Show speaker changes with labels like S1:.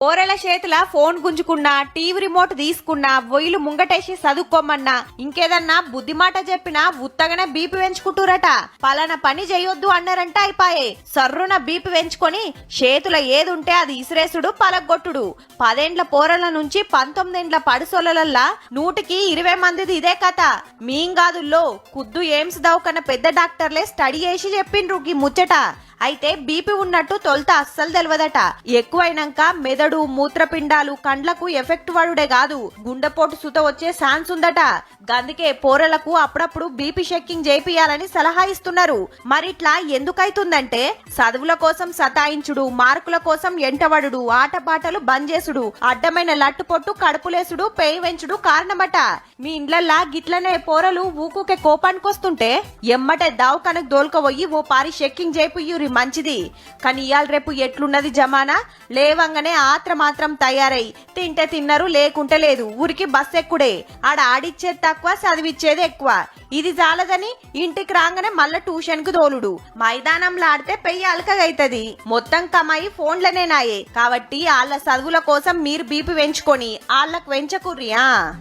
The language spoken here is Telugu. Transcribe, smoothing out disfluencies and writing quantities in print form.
S1: పోరల చేతుల ఫోన్ గుంజుకున్నా, టీవీ రిమోట్ తీసుకున్నా, ఒయిలు ముంగటేసి చదువుకోమన్నా, ఇంకేదన్నా బుద్ధి మాట చెప్పినా ఉత్తగానే బీపీ పెంచుకుంటూరట. పలానా పని చేయొద్దు అన్నారంట అయిపాయే సర్రున బీపీ పెంచుకొని చేతుల ఏదుంటే అది ఇసిరేసుడు, పలగొట్టుడు. 10 ఏండ్ల పోరల నుంచి 19 ఏండ్ల పడుసోలల్లా 100కి 20 మందిది ఇదే కథ. మీంగాదుల్లో కుద్దు ఎయిమ్స్ దవాఖాన పెద్ద డాక్టర్లే స్టడీ చేసి చెప్పిండ్రు ఈ ముచ్చట. అయితే బీపీ ఉన్నట్టు తొలుత అస్సలు తెలియదట. ఎక్కువైనాక మెదడు, మూత్రపిండాలు, కండ్లకు ఎఫెక్ట్ పడుడే కాదు, గుండెపోటు సుత వచ్చే ఛాన్స్ ఉందట. గందుకే పోరలకు అప్పుడప్పుడు బీపీ చెక్కింగ్ చేపియాలని సలహా ఇస్తున్నారు. మరిట్లా ఎందుకైతుందంటే చదువుల కోసం సతాయించుడు, మార్కుల కోసం ఎంటబడుడు, ఆటపాటలు బంద్ చేసుడు, అడ్డమైన లట్టుపొట్టు కడుపులేసుడు, పేయి వెంచుడు కారణమట. మీ ఇండ్లల్లా గిట్లనే పోరలు ఊకుకే కోపానికొస్తుంటే ఎమ్మటే దావకానకు దోల్కపోయి ఓ పారి చెక్కింగ్ చేపియ్యూరి మంచిది. కానీ ఇయాల రేపు ఎట్లున్నది జమానా, లేవంగానే మాత్రం తయారై తింటే తిన్నారు, లేకుంటే లేదు. ఊరికి బస్ ఎక్కుడే, ఆడ ఆడిచ్చేది తక్కువ, చదివిచ్చేది ఎక్కువ. ఇది చాలదని ఇంటికి రాగానే మళ్ళా ట్యూషన్ కు తోలుడు. మైదానంలో ఆడితే పెయ్యి అలకగైతది. మొత్తం కమాయి ఫోన్లనేనాయే. కాబట్టి వాళ్ళ చదువుల కోసం మీరు బీపీ పెంచుకొని వాళ్ళకు పెంచకుర్రియా.